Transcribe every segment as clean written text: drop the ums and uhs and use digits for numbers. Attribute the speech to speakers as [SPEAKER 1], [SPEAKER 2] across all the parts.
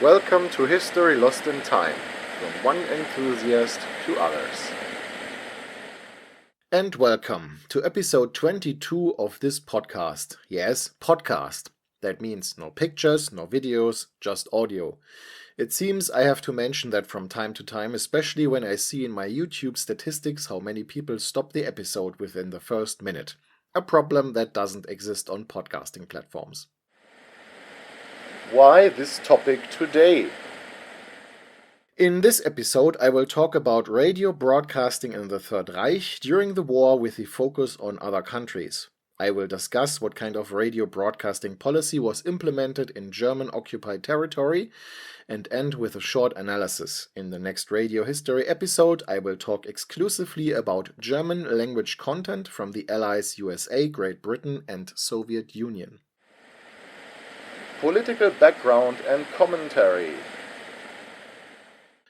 [SPEAKER 1] Welcome to History Lost in Time, from one enthusiast to others. And welcome to episode 22 of this podcast. Yes, podcast. That means no pictures, no videos, just audio. It seems I have to mention that from time to time, especially when I see in my YouTube statistics how many people stop the episode within the first minute. A problem that doesn't exist on podcasting platforms. Why this topic today? In this episode, I will talk about radio broadcasting in the Third Reich during the war with the focus on other countries. I will discuss what kind of radio broadcasting policy was implemented in German-occupied territory and end with a short analysis. In the next radio history episode, I will talk exclusively about German language content from the Allies USA, Great Britain and Soviet Union. Political background and commentary.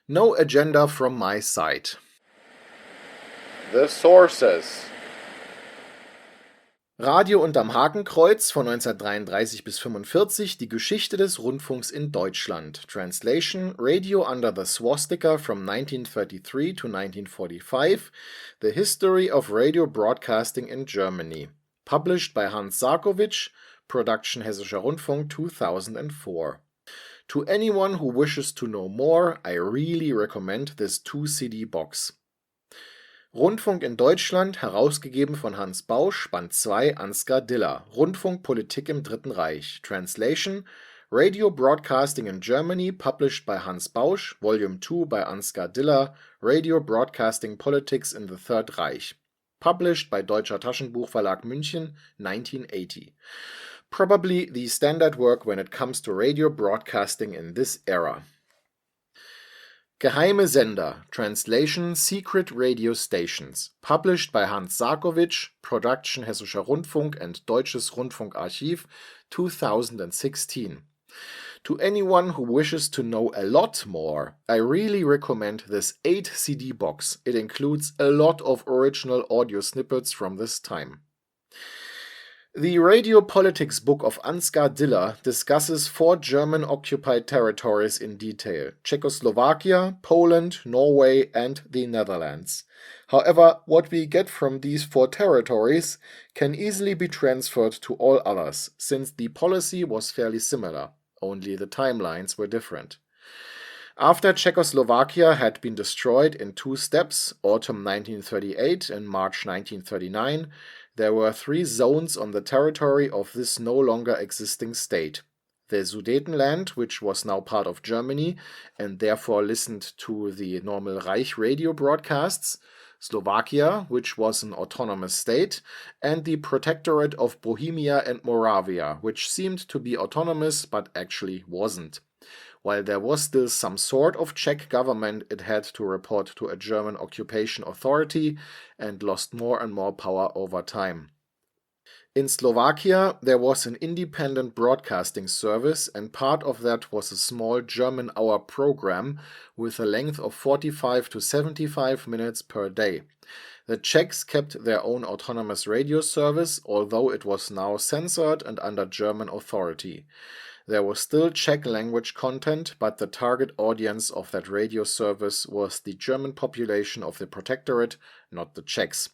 [SPEAKER 1] No agenda from my side. The sources. Radio unterm Hakenkreuz von 1933 bis 1945, die Geschichte des Rundfunks in Deutschland. Translation: Radio under the Swastika from 1933 to 1945, The History of Radio Broadcasting in Germany. Published by Hans Sarkowitsch, Production Hessischer Rundfunk 2004. To anyone who wishes to know more, I really recommend this 2-CD box. Rundfunk in Deutschland, herausgegeben von Hans Bausch, Band 2, Ansgar Diller. Rundfunk Politik im Dritten Reich. Translation: Radio Broadcasting in Germany, published by Hans Bausch, Volume 2 by Ansgar Diller, Radio Broadcasting Politics in the Third Reich. Published by Deutscher Taschenbuchverlag München, 1980. Probably the standard work when it comes to radio broadcasting in this era. Geheime Sender, Translation: Secret Radio Stations. Published by Hans Sarkowitsch, Production Hessischer Rundfunk and Deutsches Rundfunkarchiv, 2016. To anyone who wishes to know a lot more, I really recommend this 8-CD box. It includes a lot of original audio snippets from this time. The Radio Politics book of Ansgar Diller discusses 4 German-occupied territories in detail: Czechoslovakia, Poland, Norway and the Netherlands. However, what we get from these 4 territories can easily be transferred to all others, since the policy was fairly similar, only the timelines were different. After Czechoslovakia had been destroyed in 2 steps, autumn 1938 and March 1939, there were 3 zones on the territory of this no longer existing state. The Sudetenland, which was now part of Germany and therefore listened to the normal Reich radio broadcasts, Slovakia, which was an autonomous state, and the Protectorate of Bohemia and Moravia, which seemed to be autonomous but actually wasn't. While there was still some sort of Czech government, it had to report to a German occupation authority and lost more and more power over time. In Slovakia, there was an independent broadcasting service, and part of that was a small German hour program with a length of 45 to 75 minutes per day. The Czechs kept their own autonomous radio service, although it was now censored and under German authority. There was still Czech language content, but the target audience of that radio service was the German population of the Protectorate, not the Czechs.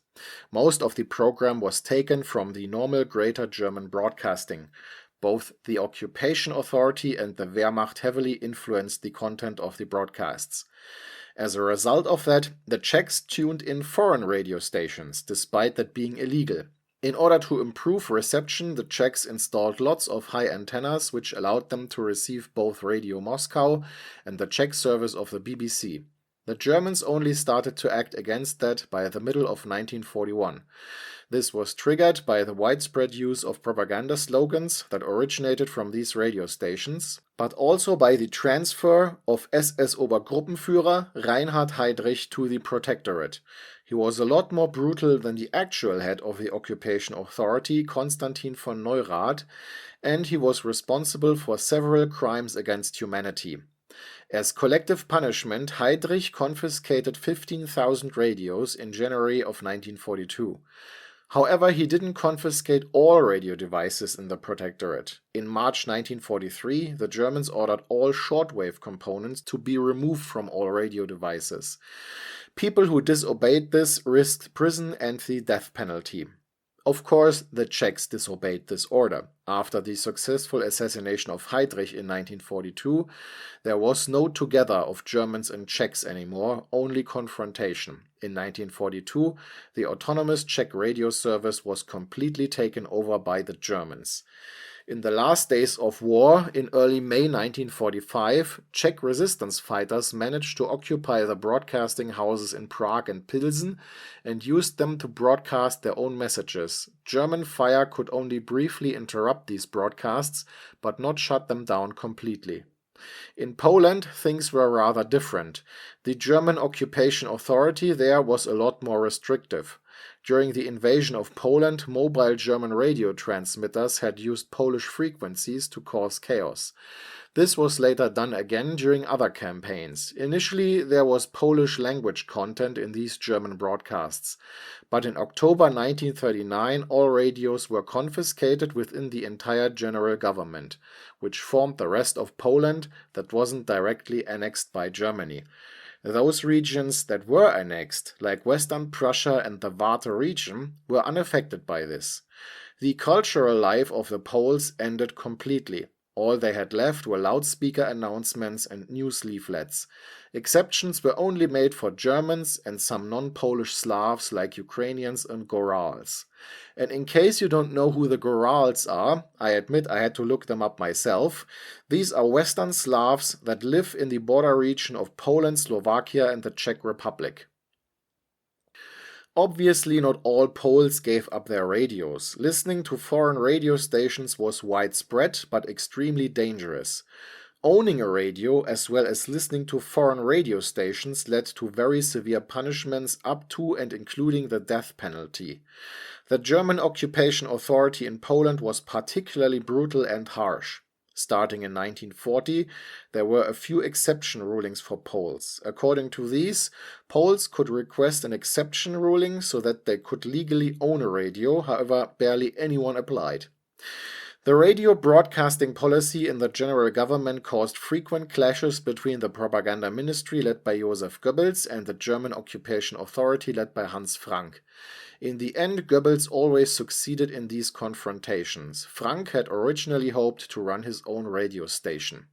[SPEAKER 1] Most of the program was taken from the normal Greater German broadcasting. Both the occupation authority and the Wehrmacht heavily influenced the content of the broadcasts. As a result of that, the Czechs tuned in foreign radio stations, despite that being illegal. In order to improve reception, the Czechs installed lots of high antennas which allowed them to receive both Radio Moscow and the Czech service of the BBC. The Germans only started to act against that by the middle of 1941. This was triggered by the widespread use of propaganda slogans that originated from these radio stations, but also by the transfer of SS Obergruppenführer Reinhard Heydrich to the Protectorate. He was a lot more brutal than the actual head of the occupation authority, Konstantin von Neurath, and he was responsible for several crimes against humanity. As collective punishment, Heydrich confiscated 15,000 radios in January of 1942. However, he didn't confiscate all radio devices in the Protectorate. In March 1943, the Germans ordered all shortwave components to be removed from all radio devices. People who disobeyed this risked prison and the death penalty. Of course, the Czechs disobeyed this order. After the successful assassination of Heydrich in 1942, there was no together of Germans and Czechs anymore, only confrontation. In 1942, the autonomous Czech radio service was completely taken over by the Germans. In the last days of war, in early May 1945, Czech resistance fighters managed to occupy the broadcasting houses in Prague and Pilsen and used them to broadcast their own messages. German fire could only briefly interrupt these broadcasts, but not shut them down completely. In Poland, things were rather different. The German occupation authority there was a lot more restrictive. During the invasion of Poland, mobile German radio transmitters had used Polish frequencies to cause chaos. This was later done again during other campaigns. Initially, there was Polish language content in these German broadcasts. But in October 1939, all radios were confiscated within the entire general government, which formed the rest of Poland that wasn't directly annexed by Germany. Those regions that were annexed, like Western Prussia and the Warta region, were unaffected by this. The cultural life of the Poles ended completely. All they had left were loudspeaker announcements and news leaflets. Exceptions were only made for Germans and some non-Polish Slavs like Ukrainians and Gorals. And in case you don't know who the Gorals are, I admit I had to look them up myself. These are Western Slavs that live in the border region of Poland, Slovakia and the Czech Republic. Obviously, not all Poles gave up their radios. Listening to foreign radio stations was widespread but extremely dangerous. Owning a radio as well as listening to foreign radio stations led to very severe punishments up to and including the death penalty. The German occupation authority in Poland was particularly brutal and harsh. Starting in 1940, there were a few exception rulings for Poles. According to these, Poles could request an exception ruling so that they could legally own a radio, however, barely anyone applied. The radio broadcasting policy in the general government caused frequent clashes between the propaganda ministry led by Joseph Goebbels and the German occupation authority led by Hans Frank. In the end, Goebbels always succeeded in these confrontations. Frank had originally hoped to run his own radio station.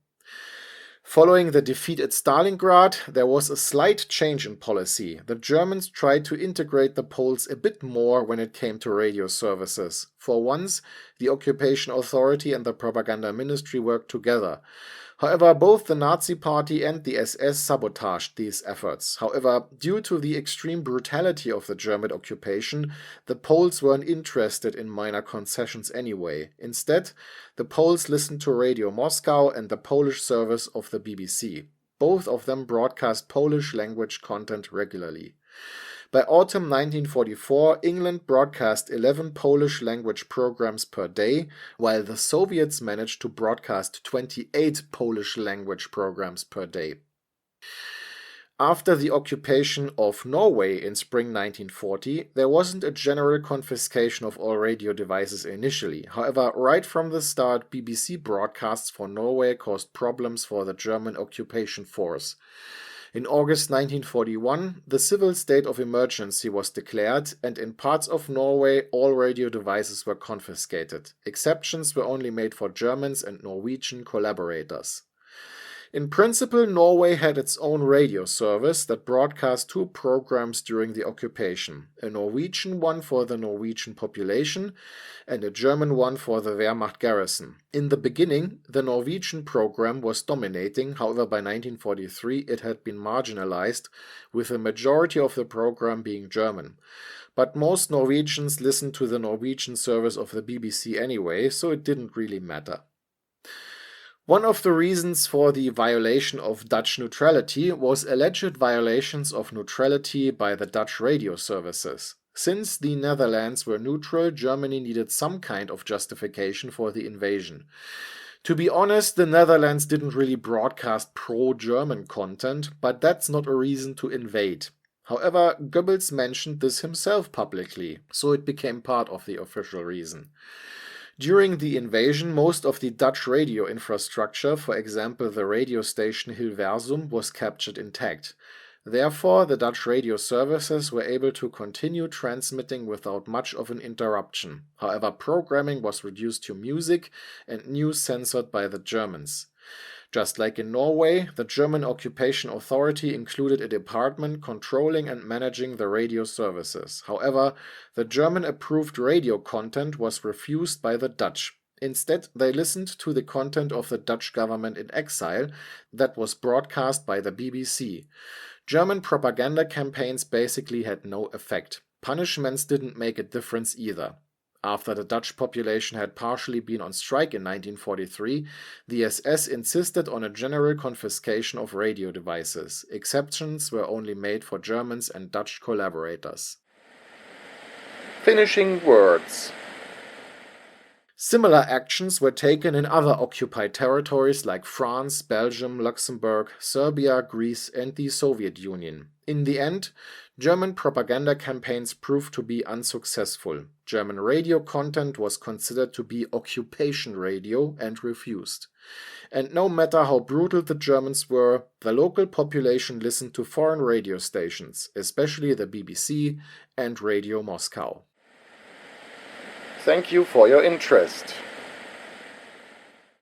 [SPEAKER 1] Following the defeat at Stalingrad, there was a slight change in policy. The Germans tried to integrate the Poles a bit more when it came to radio services. For once, the occupation authority and the propaganda ministry worked together. However, both the Nazi Party and the SS sabotaged these efforts. However, due to the extreme brutality of the German occupation, the Poles weren't interested in minor concessions anyway. Instead, the Poles listened to Radio Moscow and the Polish service of the BBC. Both of them broadcast Polish language content regularly. By autumn 1944, England broadcast 11 Polish language programs per day, while the Soviets managed to broadcast 28 Polish language programs per day. After the occupation of Norway in spring 1940, there wasn't a general confiscation of all radio devices initially. However, right from the start, BBC broadcasts for Norway caused problems for the German occupation force. In August 1941, the civil state of emergency was declared, and in parts of Norway all radio devices were confiscated. Exceptions were only made for Germans and Norwegian collaborators. In principle, Norway had its own radio service that broadcast 2 programs during the occupation, a Norwegian one for the Norwegian population and a German one for the Wehrmacht garrison. In the beginning, the Norwegian program was dominating, however by 1943 it had been marginalized, with the majority of the program being German. But most Norwegians listened to the Norwegian service of the BBC anyway, so it didn't really matter. One of the reasons for the violation of Dutch neutrality was alleged violations of neutrality by the Dutch radio services. Since the Netherlands were neutral, Germany needed some kind of justification for the invasion. To be honest, the Netherlands didn't really broadcast pro-German content, but that's not a reason to invade. However, Goebbels mentioned this himself publicly, so it became part of the official reason. During the invasion, most of the Dutch radio infrastructure, for example the radio station Hilversum, was captured intact. Therefore, the Dutch radio services were able to continue transmitting without much of an interruption. However, programming was reduced to music and news censored by the Germans. Just like in Norway, the German occupation authority included a department controlling and managing the radio services. However, the German-approved radio content was refused by the Dutch. Instead, they listened to the content of the Dutch government in exile that was broadcast by the BBC. German propaganda campaigns basically had no effect. Punishments didn't make a difference either. After the Dutch population had partially been on strike in 1943, the SS insisted on a general confiscation of radio devices. Exceptions were only made for Germans and Dutch collaborators. Finishing words. Similar actions were taken in other occupied territories like France, Belgium, Luxembourg, Serbia, Greece, and the Soviet Union. In the end, German propaganda campaigns proved to be unsuccessful. German radio content was considered to be occupation radio and refused. And no matter how brutal the Germans were, the local population listened to foreign radio stations, especially the BBC and Radio Moscow. Thank you for your interest.